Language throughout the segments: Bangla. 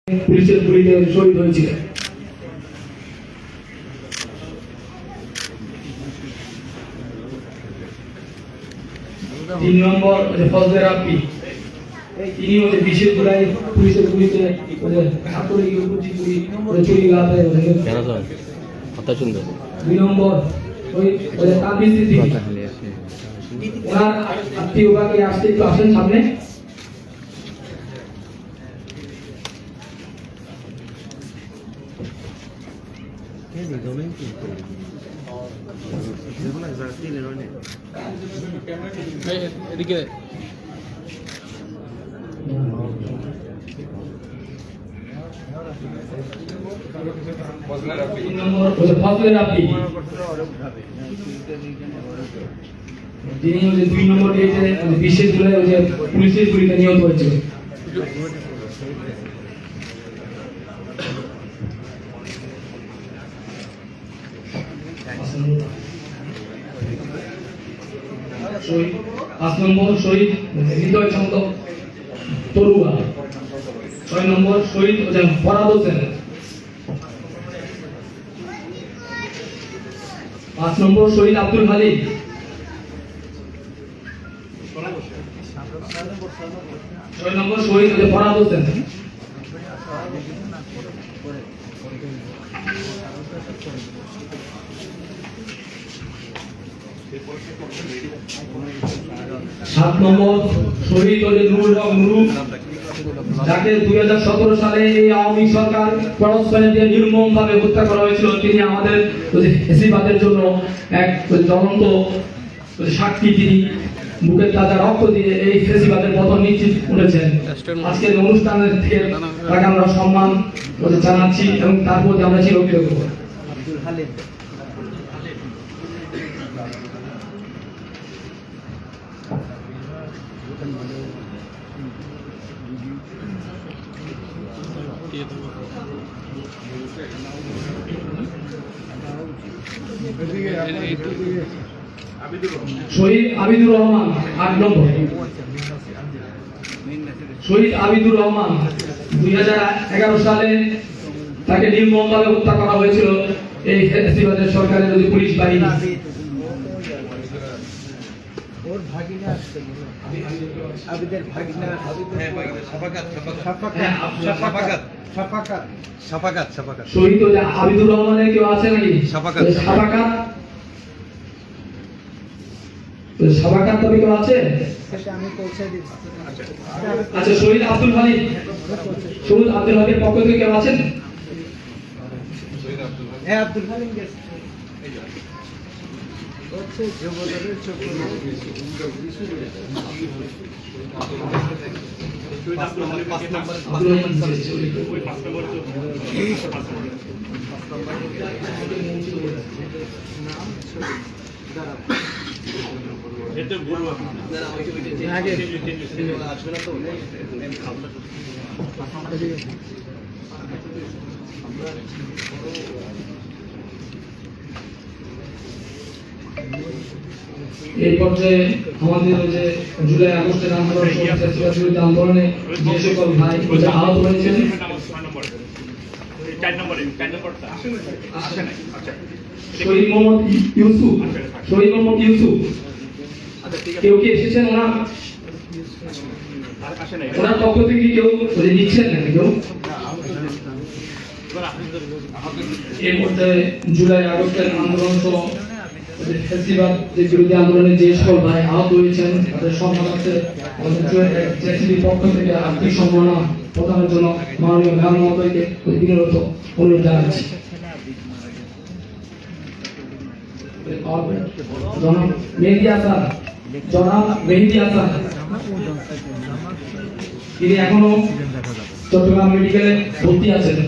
পুলিশের গুলিতে শহীদ হয়েছিলেন। তিন নম্বর ফজলে রাব্বি, তিনি বিশেষ জুলাই পুলিশের গুলিতে দুই নম্বর তানভীর সিদ্দিকী, ওনার আত্মীয় বাকি আসতে একটু আসেন সামনে। এদিকে ফজলে রাব্বি, যিনি দুই নম্বর ডেটে বিশেষ জুলাই পুলিশের গুলিতে নিহত হয়েছিলেন। পাঁচ নম্বর শহীদ হৃদয় চন্দ্র তরুয়া। ছয় নম্বর শহীদ ফরাদ হোসেন। পাঁচ নম্বর শহীদ আব্দুল হালিম। ছয় নম্বর শহীদ ফরাদ হোসেন। সাত নম্বর শহীদ নুরুল হক নুরু, যাকে 2017 সালে এই আওয়ামী সরকার পরস্পরে দিয়ে নির্মমভাবে হত্যা করা হয়েছিল। তিনি আমাদের ফ্যাসিবাদের জন্য এক জ্বলন্ত সাক্ষী। তিনি বুকের তাজা রক্ত দিয়ে এই ফ্যাসিবাদের পতন নিশ্চিত করেছেন। আজকের অনুষ্ঠানের থেকে তাকে আমরা সম্মান জানাচ্ছি এবং তার প্রতি আমরা চিরকৃতজ্ঞ। আব্দুল হালিম, শহীদ আবিদুর রহমান। 8 নম্বর শহীদ আবিদুর রহমান, 2011 সালে তাকে নির্মমভাবে হত্যা করা হয়েছিল এই ফ্যাসিবাদের সরকারের পুলিশ বাহিনী। ওর ভাগিনা আসছে, আবিদের ভাগিনা সাফাকাত। শহীদ আবিদুর রহমানের কেউ আছে নাকি? সাফাকাত তবে কেউ আছে? আমি পৌঁছে দিচ্ছি। আচ্ছা, শহীদ আব্দুল হালিম, শহীদ আব্দুল হালিমের পক্ষ থেকে কেউ আছেন? হ্যাঁ, আব্দুল হালিম গেছে। এই পর্যায়ে আমাদের যে জুলাই আগস্টের আন্দোলনে যে সকল ভাই আহত হয়েছেন, শহীদ মোহাম্মদ ইউসুফ, কেউ কি এসেছেন? ওনার পক্ষ থেকে কেউ নিচ্ছেন নাকি কেউ? এই পর্যায়ে জুলাই আগস্টের আন্দোলন সহ ফ্যাসিবাদ বিরোধী আন্দোলনে যে সকল ভাই আহত হয়েছেন তাদের সম্মানার্থে আমাদের পক্ষ থেকে আর্থিক সম্মাননা প্রদানের জন্য মাননীয় মেয়র মহোদয়কে বিনীত অনুরোধ জানাচ্ছি। জনাব মেহেদী হাসান, তিনি এখনো চট্টগ্রাম মেডিকেলে ভর্তি আছেন।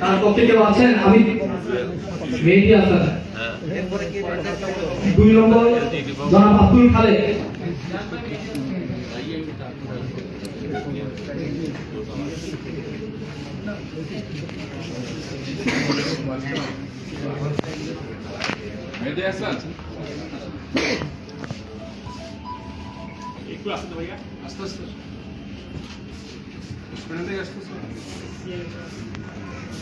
তার পক্ষে কেউ আছেন? আমি মেহেদী হাসান। 2 নম্বর জনাব আব্দুল খালেক। মেহেদী হাসান, একটু আসতে ভাইয়া, আস্তে আস্তে।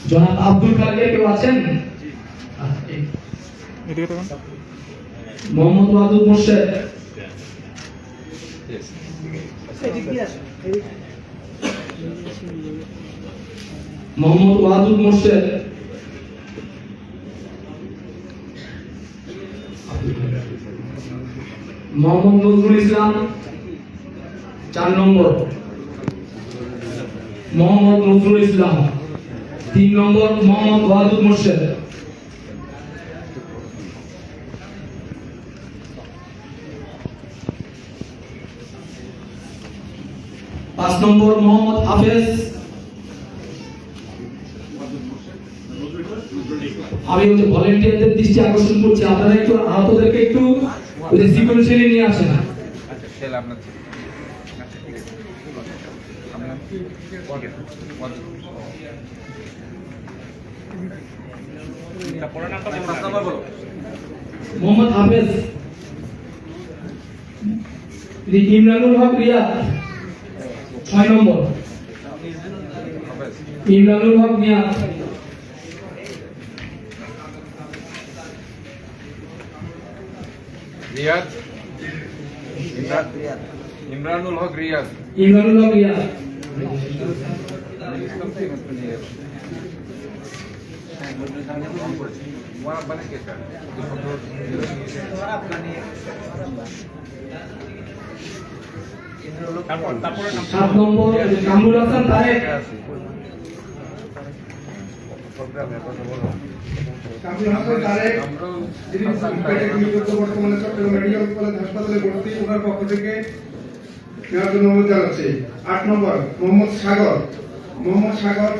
জনাব আব্দুল কাদের কেউ আছেন? মোহাম্মদ ওয়াদুদ মোর্শেদ, এদিক দিয়ে আসো, এদিক। মোহাম্মদ ওয়াদুদ মোর্শেদ, মোহাম্মদ নজরুল ইসলাম 4 নম্বর, মোহাম্মদ নজরুল ইসলাম 3 নম্বর, মোহাম্মদ ওয়াদুদ মোর্শেদ, পাঁচ নম্বর মোহাম্মদ হাফেজ। আমি ওই ভলেন্টিয়ারদের দৃষ্টি আকর্ষণ করছি, আপনারা একটু আহতদেরকে একটু ওই সিকোয়েন্সিয়ালি নিয়ে আসেন। মোহাম্মদ হাফেজ, ইমরানুল হক রিয়াদ 6 নম্বর, ইমরানুল হক রিয়াদ, রিয়াদ ইমরানুল হক রিয়াদ ইমরানুল হক রিয়াদ, তারপরে 7 নম্বর কামরুল হাসান তারেক, কামরুল হাসান তারেক, যিনি পেটে গুলিবিদ্ধ, বর্তমানে চট্টগ্রাম মেডিকেল কলেজ হাসপাতালে ভর্তি, ওনার পক্ষ থেকে নেওয়ার জন্য অনুরোধ জানাচ্ছি। 8 নম্বর মোহাম্মদ সাগর, মোহাম্মদ সাগর,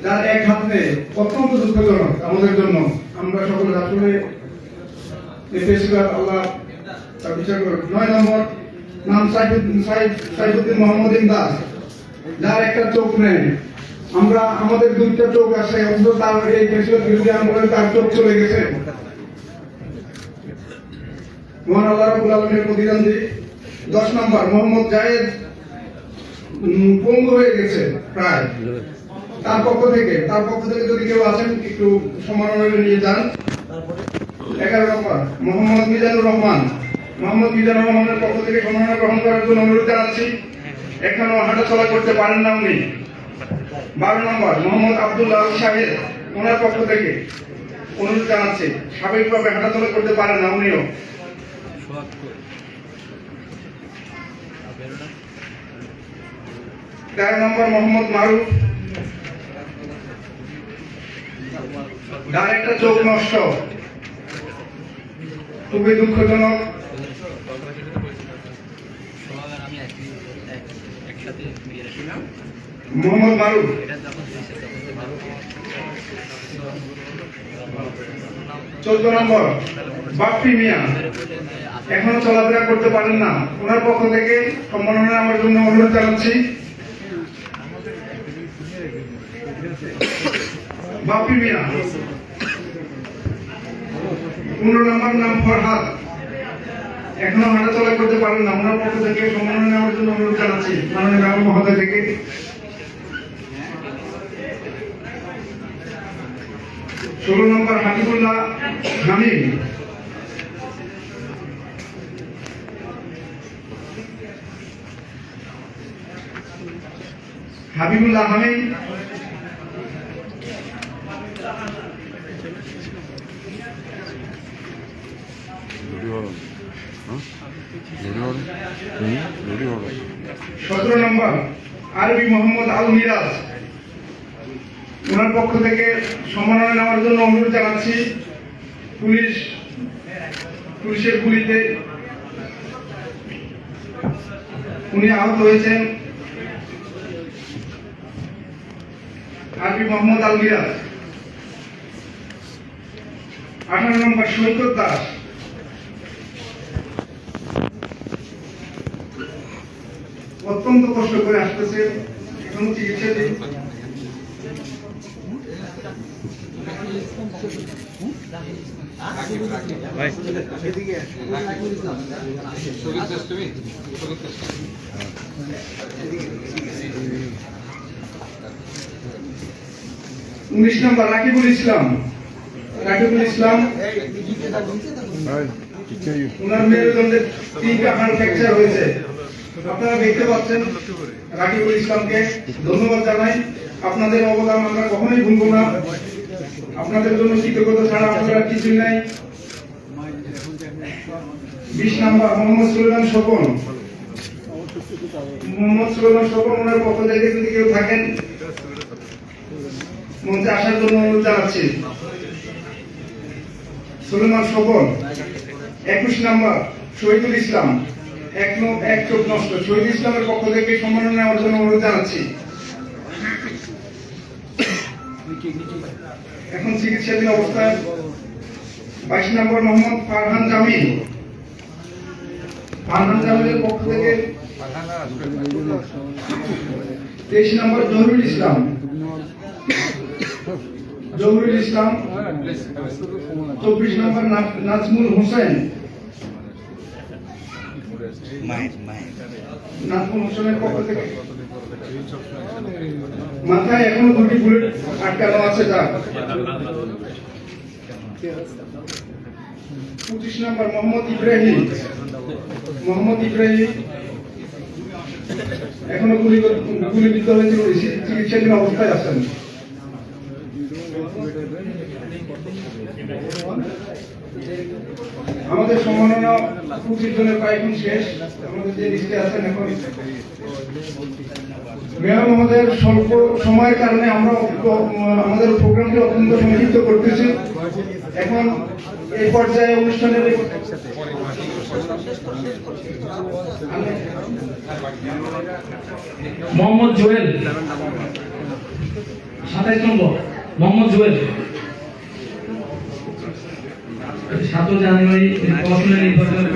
যার এক হাত নেই, অত্যন্ত দুঃখজনক আমাদের জন্য। আমরা সকলে আসলে আল্লাহ তার বিচার করুন। 9 নম্বর নাম সাইফুদ্দিন মোহাম্মদ ইমদাদ, যার একটা চোখ নেই। আমরা আমাদের 2টা চোখ আছে, অথচ তার এই পেশার বিরুদ্ধে আন্দোলনে তার চোখ চলে গেছে। মহান আল্লাহ রাব্বুল আলামিনের প্রতিদান দিই। 10 নম্বর মোহাম্মদ জায়েদ, পঙ্গু হয়ে গেছে প্রায়। তার পক্ষ থেকে যদি কেউ আছেন একটু সম্মাননা নিয়ে যান। 11 নম্বর মোহাম্মদ মিজানুর রহমান, মোহাম্মদ মিজানুর রহমানের পক্ষ থেকে সম্মাননা গ্রহণ করার জন্য অনুরোধ জানাচ্ছি। এখনো হাঁটাচলা করতে পারেন না উনি। 12 নম্বর মোহাম্মদ আব্দুল্লাহ শাহেদ, ওনার পক্ষ থেকে অনুরোধ জানাচ্ছি। স্বাভাবিকভাবে হাঁটাচলা করতে পারেন না উনিও। 13 নম্বর মোহাম্মদ মারুফ, যার একটা চোখ নষ্ট, খুবই দুঃখজনক। মোহাম্মদ মারুফ। 14 নম্বর বাপ্পি মিয়া, এখনো চলাফেরা করতে পারেন না, ওনার পক্ষ থেকে সম্মাননা আমার জন্য অনুরোধ জানাচ্ছি। বাপ্পি মিয়া। 15 নম্বর নাম ফরহাদ, এখনো হাঁটাচলা করতে পারেন না, ওনার পক্ষ থেকে সম্মাননা নেওয়ার জন্য অনুরোধ জানাচ্ছি মাননীয় মেয়র মহোদয় থেকে। 16 নম্বর হাবিবুল্লাহ হামিদ, হাবিবুল্লাহ হামিদ। 17 নম্বর আরবি মোহাম্মদ আল মিরাজ, ওনার পক্ষ থেকে সম্মাননা নেওয়ার জন্য অনুরোধ জানাচ্ছি। পুলিশের গুলিতে উনি আহত হয়েছেন। আরবি মোহাম্মদ আল মিরাজ। 18 নম্বর সৈকত দাস, অত্যন্ত কষ্ট করে আসতেছে, এখনো চিকিৎসা দিন। এদিকে আসো। তুমি 19 নম্বর রাকিবুল ইসলাম। ওনার মেরুদণ্ডের 3টা হাড় ফ্র্যাকচার হয়েছে। আপনারা দেখতে পাচ্ছেন রাকিবুল ইসলামকে ধন্যবাদ জানাই। আপনাদের অবদান আমরা কখনোই ভুলব না। আপনাদের জন্য কৃতজ্ঞতা ছাড়া আপনারা কিছুই নাই। 20 নম্বর মোহাম্মদ সুলেমান স্বপন। ওনার পক্ষ থেকে যদি কেউ থাকেন মঞ্চে আসার জন্য অনুরোধ জানাচ্ছি। সুলেমান স্বপন। 21 নম্বর শহীদুল ইসলাম। এক চোখ নষ্ট। শহীদুল ইসলামের পক্ষ থেকে সম্মাননা নেওয়ার জন্য অনুরোধ জানাচ্ছি। এখন চিকিৎসাধীন অবস্থায় 22 নম্বর মোহাম্মদ ফারহান জামিল। ফারহান জামিলের পক্ষ থেকে 23 নম্বর জহুরুল ইসলাম। 24 নম্বর নাজমুল হোসেন। নাজমুল হোসেনের পক্ষ থেকে মাথায় এখনো 2টি বুলেট আটকানো আছে। যা 25 নম্বর মোহাম্মদ ইব্রাহিম। এখনো গুলিবিদ্ধ হয়ে চিকিৎসাধীন অবস্থায় আছেন। আমাদের সম্মাননা 25 জনের প্রায় এখন শেষ। আমাদের যে লিস্টে আছেন এখন মেয়র মহোদয়ের স্বল্প সময়ের কারণে আমরা আমাদের প্রোগ্রামটি অত্যন্ত সংক্ষিপ্ত করতেছি। এখন এই পর্যায়ে অনুষ্ঠানের মোহাম্মদ জুয়েল 27 নম্বর মোহাম্মদ জুয়েল 7 জানুয়ারি পড়াশোনা নির্বাচনের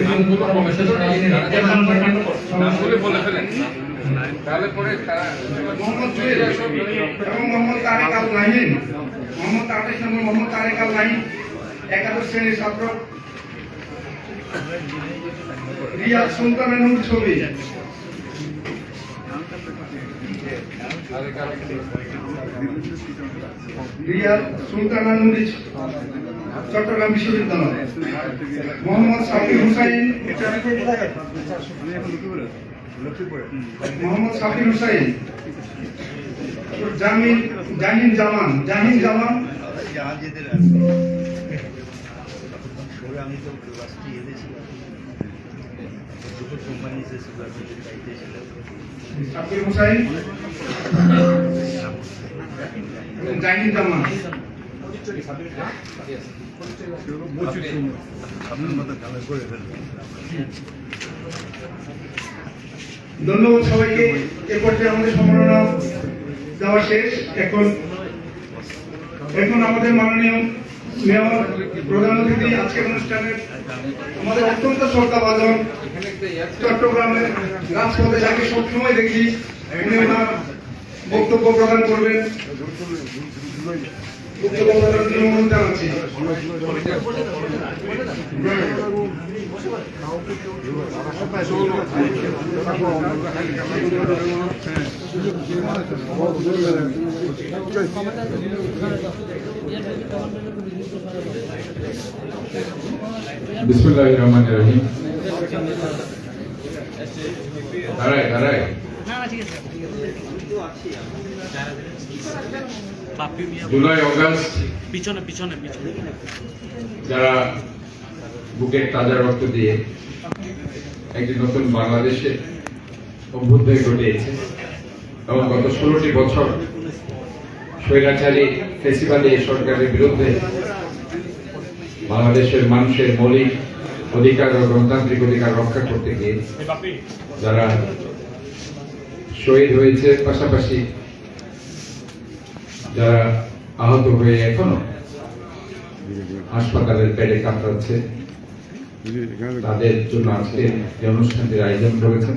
বলে ফেলেন তাহলে পরে মোহাম্মদ জুয়েল এবং মোহাম্মদ তারেক আল নাহিন। মোহাম্মদ 28 নম্বর মোহাম্মদ তারেক আল নাহিন 11 শ্রেণীর ছাত্র। রিয়াদ সুলতানানুর ছবি। রিয়াদ সুলতানানুর চট্টগ্রাম বিশ্ববিদ্যালয়। মোহাম্মদ সাকিব হুসাইন। জাহিন জামান। আমি তো লাস্টে এসেছিলাম দুটো কোম্পানি এসেছিল সাকিব হুসাইন জাহিন জামান। ধন্যবাদ সবাইকে। এ পর্যায়ে আমাদের সম্মাননা দেওয়া শেষ। এখন আমাদের মাননীয় মেয়র প্রধান অতিথি আজকের অনুষ্ঠানের আমাদের অত্যন্ত শ্রদ্ধাভাজন চট্টগ্রামের রাজপথে যাকে সবসময় দেখি উনি ওনার বক্তব্য প্রদান করবেন। বক্তব্য প্রদানের জন্য অনুরোধ জানাচ্ছি। बिस्मिल्लाहिर्रहमानिर्रहीम। दाঁড়ায় জুলাই অগাস্ট পিছনে যারা বুকের তাজা রক্ত দিয়ে একটি নতুন বাংলাদেশে অভ্যুদয় ঘটিয়েছে এবং গত 16টি বছর স্বৈরাচারী ফেসিবাদী সরকারের বিরুদ্ধে বাংলাদেশের মানুষের মৌলিক অধিকার ও গণতান্ত্রিক অধিকার রক্ষা করতে গিয়ে যারা শহীদ হয়েছে, পাশাপাশি যারা আহত হয়ে এখনো হাসপাতালের বেডে কাতরাচ্ছে, তাদের জন্য আজকে যে অনুষ্ঠানটির আয়োজন করেছেন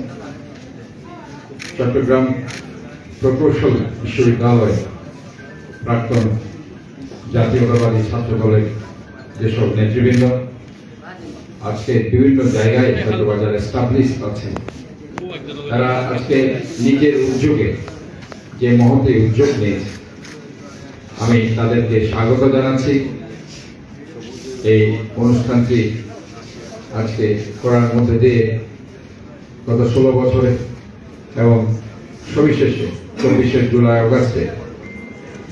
চট্টগ্রাম প্রকৌশল বিশ্ববিদ্যালয় প্রাক্তন জাতীয়তাবাদী ছাত্র দলের যেসব নেতৃবৃন্দ আজকে বিভিন্ন জায়গায় হয়তো যারা এস্টাবলিশ আছেন, তারা আজকে নিজের উদ্যোগে যে মহতে উদ্যোগ নিয়েছে আমি তাদেরকে স্বাগত জানাচ্ছি। এই অনুষ্ঠানটি আজকে করার মধ্যে দিয়ে গত 16 বছরে এবং সবিশেষে 24শে জুলাই অগাস্টে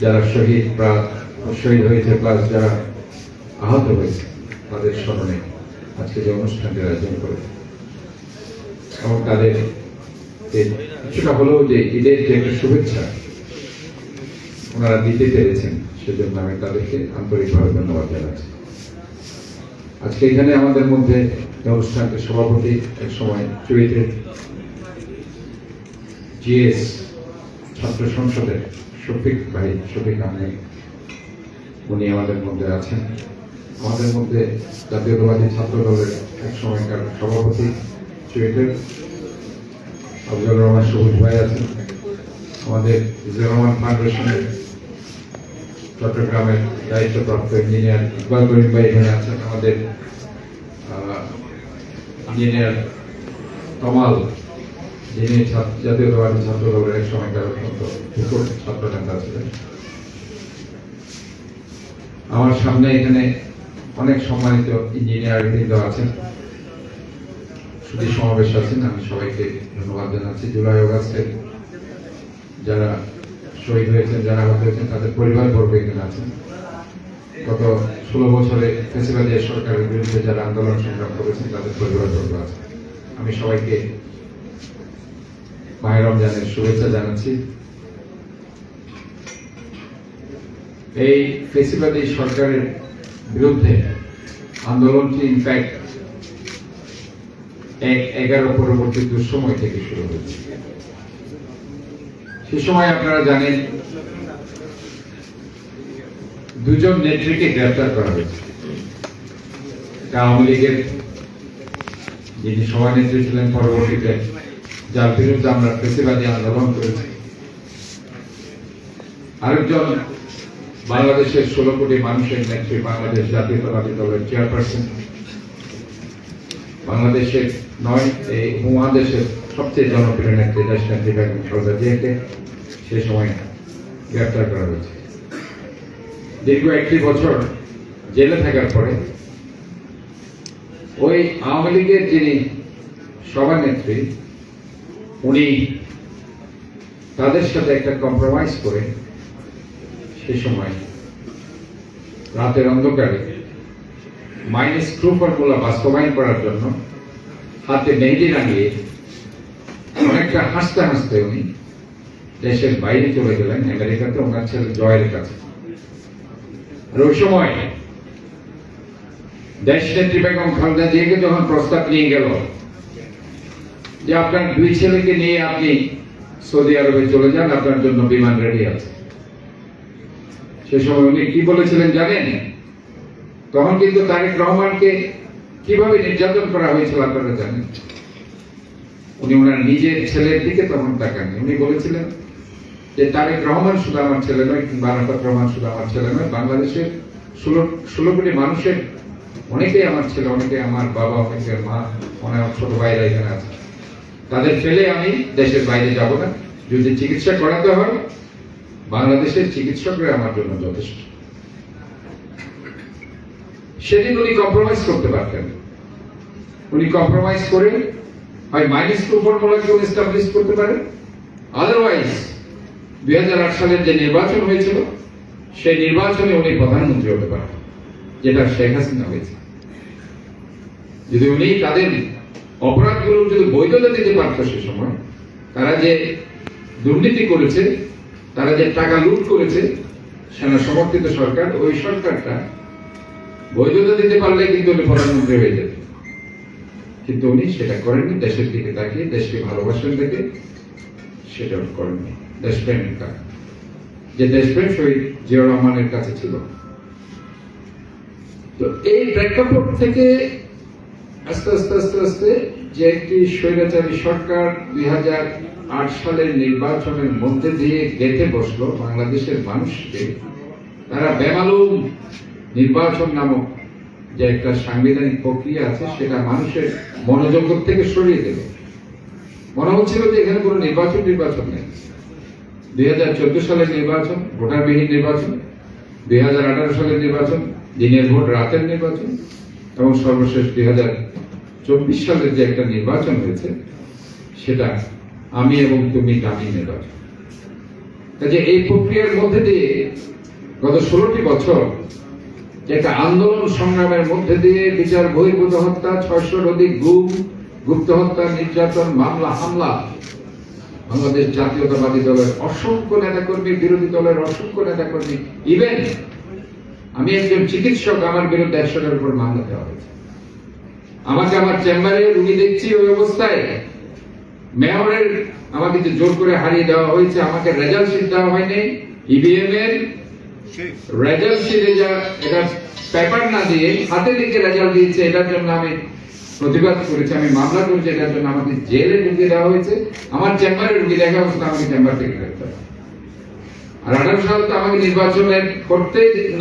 যারা শহীদ হয়েছে প্লাস যারা আহত হয়েছে তাদের স্মরণে আজকে যে অনুষ্ঠানটির আয়োজন করে এবং তাদের কিছুটা হলেও যে ঈদের যে একটা শুভেচ্ছা ওনারা দিতে পেরেছেন সেজন্য আমি তাদেরকে আন্তরিকভাবে ধন্যবাদ জানাচ্ছি। আজকে এখানে আমাদের মধ্যে অনুষ্ঠানটির সভাপতি এক সময় চুয়েটের জিএস ছাত্র সংসদের শফিক আহমেদ উনি আমাদের মধ্যে আছেন। আমাদের মধ্যে জাতীয়তাবাদী ছাত্র দলের এক সময়কার সভাপতি চুয়েটের আফজল রহমান সবুজ ভাই আছেন। আমাদের জিয়া রহমান ফাউন্ডেশনের চট্টগ্রামের দায়িত্বপ্রাপ্ত ইঞ্জিনিয়ার ইকবাল করিম ভাই এখানে আছেন। আমাদের ইঞ্জিনিয়ার কামাল যিনি জাতীয়তাবাদী ছাত্র দলের এক সময়কার অত্যন্ত ছাত্র নেতা ছিলেন। আমার সামনে এখানে অনেক সম্মানিত ইঞ্জিনিয়ার বৃন্দ আছেন, শুধু সমাবেশ আছেন। আমি সবাইকে ধন্যবাদ জানাচ্ছি। জুলাই অগাস্টের যারা শহীদ হয়েছেন, যারা আহত হয়েছেন, তাদের পরিবারবর্গ এখানে আছেন। গত 16 বছরে ফ্যাসিবাদী সরকারের বিরুদ্ধে যারা আন্দোলন সংগ্রাম করেছেন তাদের পরিবারবর্গ আছে। আমি সবাইকে মাহে রমজানের শুভেচ্ছা জানাচ্ছি। এই ফ্যাসিবাদী সরকারের বিরুদ্ধে আন্দোলনটি ইনফ্যাক্ট 11 পরবর্তী দুঃসময় থেকে শুরু হয়েছে। সে সময় আপনারা জানেন 2 জন নেত্রীকে গ্রেফতার করা হয়েছে। আওয়ামী লীগের যিনি সভানেত্রী ছিলেন, পরবর্তীতে যার বিরুদ্ধে আমরা ফ্যাসিবাদী আন্দোলন করেছি। আরেকজন বাংলাদেশের 16 কোটি মানুষের নেত্রী, বাংলাদেশ জাতীয়তাবাদী দলের চেয়ারপারসন, বাংলাদেশের নয় এই উপমহাদেশের সবচেয়ে জনপ্রিয় নেত্রী দেশনেত্রী বেগম খালেদা জিয়াকে সে সময় গ্রেফতার করা হয়েছে। দীর্ঘ 1 বছর জেলে থাকার পরে ওই আওয়ামী লীগের যিনি সভানেত্রী উনি তাদের সাথে একটা কম্প্রোমাইজ করে সে সময় রাতের অন্ধকারে মাইনাস ট্রু ফর্মুলা বাস্তবায়ন করার জন্য হাতে মেহেদি রাঙিয়ে অনেকটা হাসতে হাসতে উনি দেশের বাইরে চলে গেলেন, আমেরিকাতে ওনার ছেলে জয়ের কাছে। আর ওই সময় দেশনেত্রী বেগম খালেদা জিয়াকে যখন প্রস্তাব নিয়ে গেল যে আপনার 2 ছেলেকে নিয়ে আপনি সৌদি আরবে চলে যান, আপনার জন্য বিমান রেডি আছে, সে সময় উনি কি বলেছিলেন জানেন? তখন কিন্তু তারেক রহমানকে কিভাবে নির্যাতন করা হয়েছিল আপনারা জানেন। উনি ওনার নিজের ছেলের দিকে তখন তাকাননি। উনি বলেছিলেন যে তারেক রহমান শুধু আমার ছেলে নয়, কিংবা আরাফাত রহমান শুধু আমার ছেলে নয়, বাংলাদেশের 16 কোটি মানুষের অনেকেই আমার ছেলে, অনেকে আমার বাবা, অনেকের মা, অনেক ছোট ভাইরা এখানে আছে। তাদের ফেলে আমি দেশের বাইরে যাব না। যদি চিকিৎসা করাতে হয় বাংলাদেশের চিকিৎসকরা আমার জন্য যথেষ্ট। সেদিন উনি কম্প্রোমাইজ করতে পারতেন। উনি কম্প্রোমাইজ করে হয় মাইনাস 2 ফর্মুলাকে উনি এস্টাবলিশ করতে পারেন, আদারওয়াইজ 2008 সালের যে নির্বাচন হয়েছিল সেই নির্বাচনে উনি প্রধানমন্ত্রী হতে পারেন, যেটা শেখ হাসিনা হয়েছে। যদি উনি তাদের অপরাধগুলো যদি বৈধতা দিতে পারত সে সময়, তারা যে দুর্নীতি করেছে, তারা যে টাকা লুট করেছে, সেনা সমর্থিত সরকার, ওই সরকারটা বৈধতা দিতে পারলে কিন্তু উনি প্রধানমন্ত্রী হয়ে যেত। কিন্তু উনি সেটা করেননি। দেশের দিকে তাকিয়ে দেশকে ভালোবাসেন দেখে সেটা করেননি। দেশপ্রেমিকটা যে দেশপ্রেম শহীদ জিয়া রহমানের কাছে ছিল। তো এই প্রেক্ষাপট থেকে আস্তে আস্তে আস্তে আস্তে যে একটি স্বৈরাচারী সরকার 2008 সালের নির্বাচনের মধ্যে দিয়ে গেঁথে বসলো বাংলাদেশের মানুষকে, তারা বেমালুম নির্বাচন নামক যে একটা সাংবিধানিক প্রক্রিয়া আছে সেটা মানুষের মনোজগৎ থেকে সরিয়ে দিল। মনে হচ্ছিল যে এখানে কোনো নির্বাচন নেই। 2014 সালের নির্বাচন ভোটারবিহীন নির্বাচন, 2018 সালের নির্বাচন, দিনের ভোট রাতের নির্বাচন, এবং সর্বশেষ 2024 সালের যে একটা নির্বাচন হয়েছে সেটা আমি এবং তুমি দামি নির্বাচন। কাজে এই প্রক্রিয়ার মধ্যে দিয়ে গত 16টি বছর যে একটা আন্দোলন সংগ্রামের মধ্যে দিয়ে বিচার বহির্ভূত হত্যা, 600-র অধিক গুম, গুপ্ত হত্যা, নির্যাতন, মামলা, হামলা, বাংলাদেশ জাতীয়তাবাদী দলের অসংখ্য নেতাকর্মী, বিরোধী দলের অসংখ্য নেতাকর্মী, ইভেন আমি একজন চিকিৎসক, আমার বিরুদ্ধে 100টার উপর মামলা দেওয়া হয়েছে। আমাকে আমার চেম্বারে রুগী দেখছি ওই অবস্থায় মেয়রের আমাকে যে জোর করে হারিয়ে দেওয়া হয়েছে, আমাকে রেজাল্ট শিট দেওয়া হয়নি, ইভিএম এর রেজাল্ট শিটে যা এটা পেপার না দিয়ে হাতে লিখে রেজাল্ট দিয়েছে, এটার জন্য আমি প্রতিবাদ করেছি, আমি মামলা করেছি, এটার জন্য আমাকে জেলে ঢুকিয়ে দেওয়া হয়েছে। আমার চেম্বারে রুগী দেখা অবস্থা আমাকে চেম্বার থেকে গ্রেফতার। আর 18 সাল তো আমাকে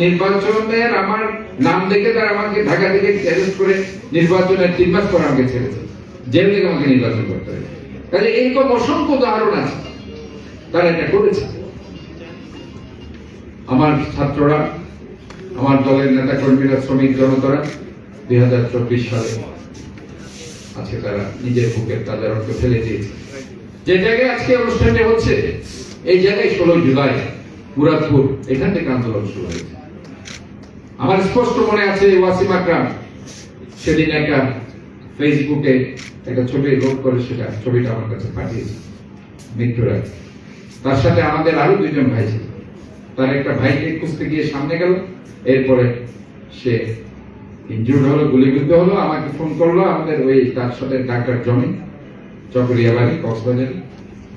নির্বাচনের আমার নাম দেখে তারা আমাকে ঢাকা থেকে অ্যারেস্ট করে নির্বাচনের 3 মাস পর আমাকে ছেড়েছে, জেল থেকে আমাকে নির্বাচন করতে হবে। তাহলে এরকম অসংখ্য উদাহরণ আছে তারা এটা করেছে। আমার ছাত্ররা, আমার দলের নেতা কর্মীরা, শ্রমিক জনতারা 2024 সালে আজকে তারা নিজের বুকের তাজা রক্ত ফেলে দিয়েছে। যে জায়গায় আজকে অনুষ্ঠানটি হচ্ছে, এই জায়গায় 16 জুলাই মুরাদপুর, এখান থেকে আন্দোলন শুরু হয়েছে। আমার স্পষ্ট মনে আছে ওয়াসিম আকরাম সেদিন একটা ফেসবুকে একটা ছবি লোড করে সেটা ছবিটা আমার কাছে পাঠিয়েছে মৃত্যুরা। তার সাথে আমাদের আরো 2 জন ভাই ছিল। তার একটা ভাইকে খুঁজতে গিয়ে সামনে গেল, এরপরে সে ইনজুর্ড হলো, গুলিবিদ্ধ হলো, আমাকে ফোন করলো। আমাদের ওই তার সাথে ডাক্তার জমি চকরিয়া বাড়ি কক্সবাজারে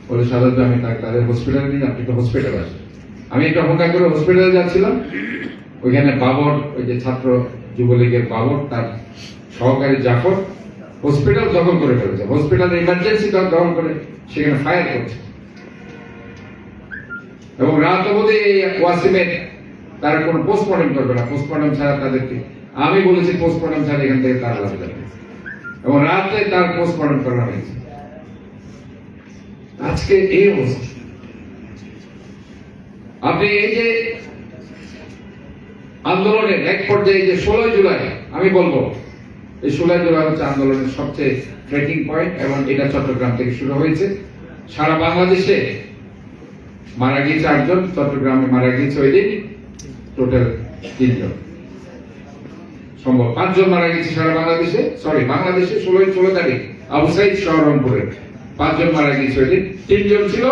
বলে, সাধারণত আমি তাদের হসপিটালে নিই, আপনি তো হসপিটালে আসেন। আমি একটা হোকা করে হসপিটালে যাচ্ছিলাম, ওইখানে বাবর, ওই যে ছাত্র যুবলীগের বাবর, তার সহকারী জাফর হসপিটাল দখল করে ফেলেছে। হসপিটালের ইমার্জেন্সি দখল করে সেখানে ফায়ার করছে, এবং রাত অবধি ওয়াসিমের তারা কোনো পোস্টমর্টম করবে না, পোস্টমর্টম ছাড়া তাদেরকে আমি বলেছি পোস্টমর্টম ছাড়া এখান থেকে তার লাভ যাবে, এবং রাতে তার পোস্টমর্টম করা হয়েছে। আজকে এই অবস্থা। আপনি এই যে আন্দোলনের এক পর্যায়ে যে 16 জুলাই, আমি বলবো এই 16 জুলাই হচ্ছে আন্দোলনের সবচেয়ে ট্রেকিং পয়েন্ট, এবং এটা চট্টগ্রাম থেকে শুরু হয়েছে। সারা বাংলাদেশে মারা গিয়েছে 8 জন, চট্টগ্রামে মারা গিয়েছে ওই দিন টোটাল 3 জন, সম্ভব 5 জন মারা গেছে সারা বাংলাদেশে। বাংলাদেশে 16 তারিখ আবু সাইদ শহরমপুরে 5 জন মারা গিয়েছে ওই দিন, 3 জন ছিল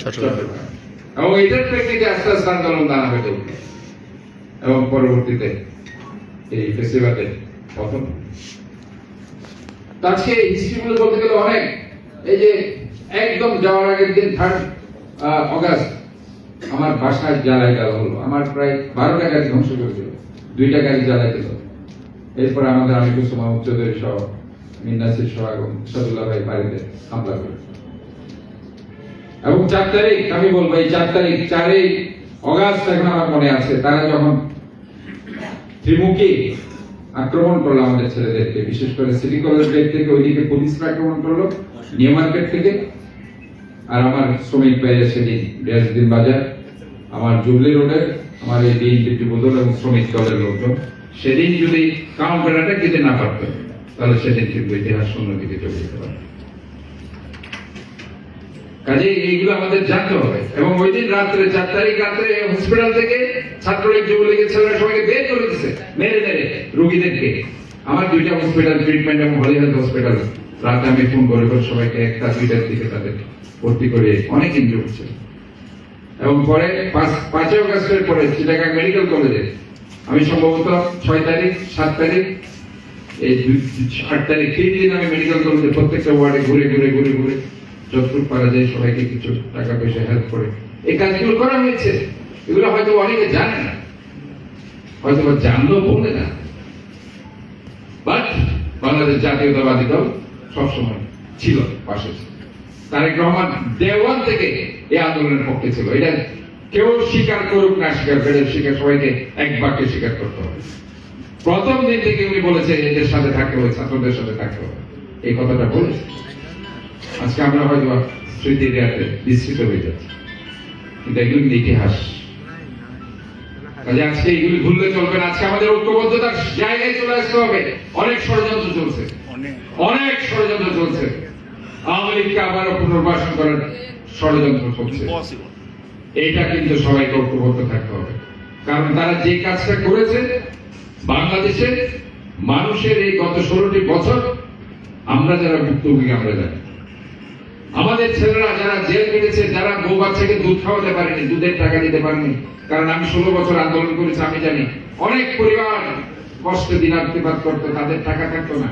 চট্টগ্রাম। এবং এটার প্রেক্ষিতে আস্তে আস্তে আন্দোলন দানা হয়ে যাবে, এবং পরবর্তীতে এই ফেস্টিভ্যালের পতন। আজকে হিস্ট্রিগুলো বলতে গেলে অনেক। এই যে একদম যাওয়ার আগের দিন 3 অগাস্ট আমার বাসায় জ্বালায় দেওয়া হলো। আমার প্রায় 12টা গাড়ি ধ্বংস করেছিল, 2টা গাড়ি জ্বালায় দিল। এরপর আমাদের আমি কুসুমাউদ চৌধুরী সহ, মিন্নাসির সহ এবং সাদুল্লাহ ভাই বাড়িতে হামলা করে। এবং 4 তারিখ আমি বলবো, এই 4 তারিখ 4 অগাস্ট এখন আমার মনে আছে, তারা যখন ত্রিমুখী আক্রমণ করলো আমাদের ছেলেদেরকে, বিশেষ করে সিটি কলেজ গেট থেকে ওইদিকে পুলিশরা আক্রমণ করলো, নিউ মার্কেট থেকে। আর আমার শ্রমিক ভাইয়ের সেদিন রিয়াজউদ্দিন বাজার, আমার জুবলি রোডের, আমার এই বিএনপি যুবদল এবং শ্রমিক দলের লোকজন সেদিন যদি কাউন্টার অ্যাটাক দিতে না পারতো, তাহলে সেদিন কিন্তু ইতিহাস অন্যদিকে চলে যেতে পারে। কাজে এইগুলো আমাদের জানতে হবে। এবং ওই দিন রাত্রে 4 তারিখ রাত্রে হসপিটাল থেকে ছাত্রলীগ যুবলীগের ছেলেরা সবাইকে বের করে দিচ্ছে, মেরে মেরে রোগীদেরকে। আমার 2টা হসপিটাল ট্রিটমেন্ট এবং হলিহেলথ হসপিটাল, রাতে আমি ফোন করে সবাইকে 1টা 2টার দিকে তাদের ভর্তি করে অনেক ইনজুর হচ্ছে। এবং পরে 5 অগাস্টের পরে চিটাগাং মেডিকেল কলেজে আমি সম্ভবত 6 তারিখ 7 তারিখ এই 8 তারিখ 3 দিন আমি মেডিকেল কলেজে প্রত্যেকটা ওয়ার্ডে ঘুরে ঘুরে ঘুরে ঘুরে যতটুকু পারা যায় সবাইকে কিছু টাকা পয়সা হেল্প করে এই কাজগুলো করা হয়েছে। এগুলো হয়তো অনেকে জানে না, হয়তো জানলেও বলে না, বাট বাংলাদেশ জাতীয়তাবাদী দল সবসময় ছিল পাশে। তারেক রহমান দেওয়ান থেকে এই আন্দোলনের পক্ষে ছিল। এটা কেউ স্বীকার করুক না স্বীকার করে, স্বীকার সবাইকে এক বাক্যে স্বীকার করতে হবে। প্রথম দিন থেকে উনি বলেছে এদের সাথে থাকতে হবে, ছাত্রদের সাথে থাকতে হবে, এই কথাটা বলেছে। আজকে আমরা হয়তো স্মৃতির বিস্তৃত হয়ে যাচ্ছি, কিন্তু এগুলো ইতিহাস। কাজে আজকে এগুলি ভুললে চলবে না। আজকে আমাদের ঐক্যবদ্ধতার জায়গায় চলে আসতে হবে। অনেক ষড়যন্ত্র চলছে, অনেক ষড়যন্ত্র চলছে। আওয়ামী লীগকে আবারও পুনর্বাসন করার ষড়যন্ত্র চলছে। এইটা কিন্তু সবাইকে ঐক্যবদ্ধ থাকতে হবে, কারণ তারা যে কাজটা করেছে বাংলাদেশে মানুষের এই গত 16টি বছর, আমরা যারা ভুক্তভোগী আমরা জানি। আমাদের ছেলেরা যারা জেল কেটেছে, যারা বউ বাচ্চাকে দুধ খাওয়াতে পারেনি, দুধের টাকা দিতে পারেনি, কারণ আমি 16 বছর আন্দোলন করেছি, আমি জানি অনেক পরিবার কষ্টে দিনাতিপাত করতো, তাদের টাকা থাকতো না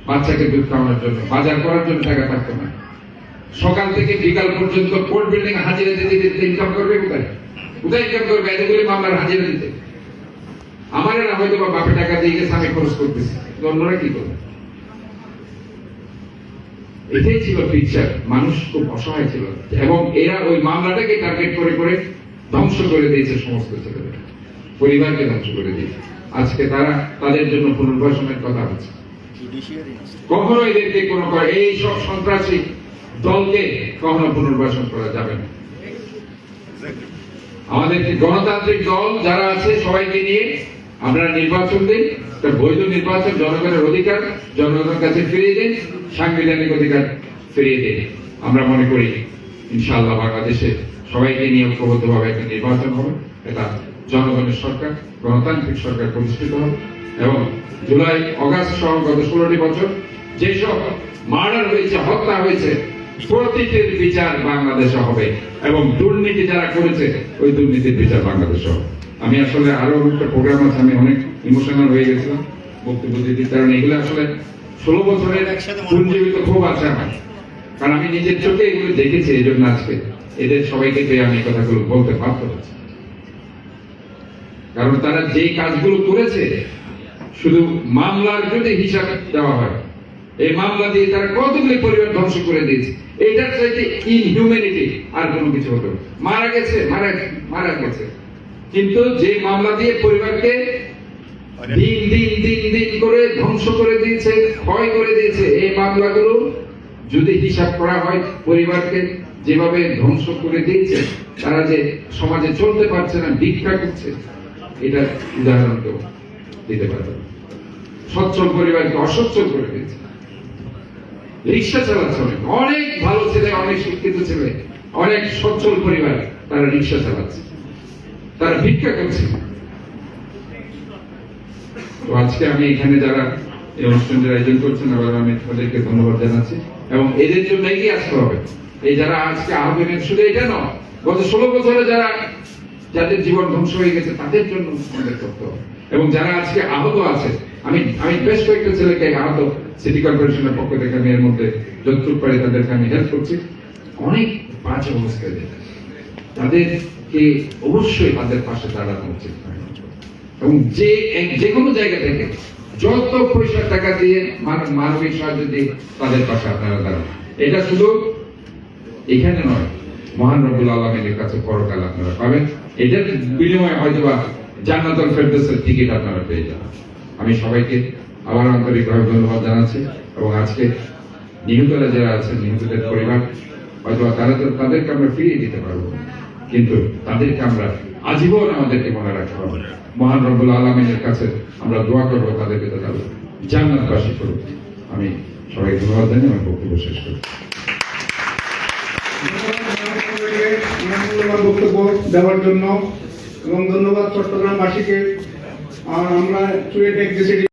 বাচ্চাকে দুধ খাওয়ানোর জন্য, বাজার করার জন্য টাকা থাকতো না। সকাল থেকে বিকাল পর্যন্ত কোর্ট বিল্ডিং হাজিরা দিতে দিতে ইনকাম করবে কোথায়? কোথায় ইনকাম করবে? এতগুলি মামলার হাজিরা দিতে। আমার না হয়তো বা বাপে টাকা দিয়ে গেছে, আমি খরচ করতেছি, অন্যরা কি করবে? এটাই ছিল পিকচার। মানুষ খুব অসহায় ছিল এবং এরা ওই মামলাটাকে টার্গেট করে করে ধ্বংস করে দিয়েছে সমস্ত ছেলেদের, পরিবারকে ধ্বংস করে দিয়েছে। আজকে তারা তাদের জন্য পুনর্বাসনের কথা হচ্ছে। কখনো এদেরকে কোনো এই সব সন্ত্রাসী দলকে কখনো পুনর্বাসন করা যাবে না। আমাদের গণতান্ত্রিক দল যারা আছে সবাইকে নিয়ে আমরা নির্বাচন দিই, একটা বৈধ নির্বাচন, জনগণের অধিকার জনগণের কাছে ফিরিয়ে দিন, সাংবিধানিক অধিকার ফিরিয়ে দিন। আমরা মনে করি ইনশাআল্লাহ বাংলাদেশে সবাইকে নিয়ে ঐক্যবদ্ধভাবে একটা নির্বাচন হবে, এটা জনগণের সরকার, গণতান্ত্রিক সরকার প্রতিষ্ঠিত হবে এবং জুলাই অগাস্ট সহ গত 16টি বছর যেসব মার্ডার হয়েছে, হত্যা হয়েছে, প্রতিটির বিচার বাংলাদেশে হবে এবং দুর্নীতি যারা করেছে ওই দুর্নীতির বিচার বাংলাদেশে হবে। আমি আসলে আরো একটা প্রোগ্রাম আছে, আমি অনেক ইমোশনাল হয়ে গেছিলাম বক্তব্য দিতে, কারণ এগুলো আসলে 16 বছরের পুঞ্জীবিত খুব আছে আমার, কারণ আমি নিজের চোখে এগুলো দেখেছি। এই জন্য আজকে এদের সবাইকে পেয়ে আমি কথাগুলো বলতে বাধ্য হচ্ছি, কারণ তারা যে কাজগুলো করেছে, শুধু মামলার যদি হিসাব দেওয়া হয়, এই মামলা দিয়ে তারা কতগুলি পরিবার ধ্বংস করে দিয়েছে। এটার চাইতে ইনহিউম্যানিটি আর কোনো কিছু হতো। মারা গেছে, মারা গেছে, কিন্তু যে মামলা দিয়ে পরিবারকে দিন দিন দিন দিন করে ধ্বংস করে দিয়েছে, ক্ষয় করে দিয়েছে, এই মামলাগুলো যদি হিসাব করা হয়, পরিবারকে যেভাবে ধ্বংস করে দিয়েছে, তারা যে সমাজে চলতে পারছে না, ভিক্ষা করছে, এটা উদাহরণ কেউ দিতে পারবে। সচ্ছল পরিবারকে অসচ্ছল করে দিয়েছে। রিক্সা চালাচ্ছে অনেক ভালো ছেলে, অনেক শিক্ষিত ছেলে, অনেক সচ্ছল পরিবার, তারা রিক্সা চালাচ্ছে, তারা ভিক্ষা করছে। তো আজকে আমি এখানে যারা এই অনুষ্ঠানের আয়োজন করছেন, আবার আমি তাদেরকে ধন্যবাদ জানাচ্ছি এবং এদের জন্য এগিয়ে আসতে হবে। এই যারা আজকে আহত হয়েছেন, শুধু এটা নয়, গত 16 বছরে যাদের জীবন ধ্বংস হয়ে গেছে তাদের জন্য আমাদের করতে হবে এবং যারা আজকে আহত আছে, আমি বেশ কয়েকটা ছেলেকে আহত সিটি কর্পোরেশনের পক্ষ থেকে আমি এর মধ্যে যতটুকু পারি তাদেরকে আমি হেল্প করছি। অনেক বাজে অবস্থায় তাদেরকে অবশ্যই তাদের পাশে দাঁড়ানো উচিত এবং যে কোনো জায়গা থেকে যত পয়সা টাকা দিয়ে মানবিক সাহায্য দিয়ে তাদের পাশে আপনারা দাঁড়ান। এটা শুধু এখানে নয়, মহান রব্বুল আলামিনের কাছে পরকাল আপনারা পাবেন। এটার বিনিময়ে হয়তোবা জান্নাতুল ফেরদৌসের টিকিট আপনারা পেয়ে যাবেন। আমি সবাইকে আবার আন্তরিকভাবে ধন্যবাদ জানাচ্ছি এবং আজকে নিহতরা যারা আছেন, নিহতদের পরিবার, হয়তো তাদেরকে আমরা ফিরিয়ে দিতে পারবো, কিন্তু তাদেরকে আমরা আজীবন আমাদেরকে মনে রাখতে হবে। মহান রব্বুল আলামিনের কাছে আমরা দোয়া করবো তাদেরকে তাদের জান্নাতবাসী করব। আমি সবাইকে ধন্যবাদ জানিয়ে আমার বক্তব্য শেষ করি। বক্তব্য দেওয়ার জন্য এবং ধন্যবাদ চট্টগ্রামবাসীকে। আমরা চুয়ে টেক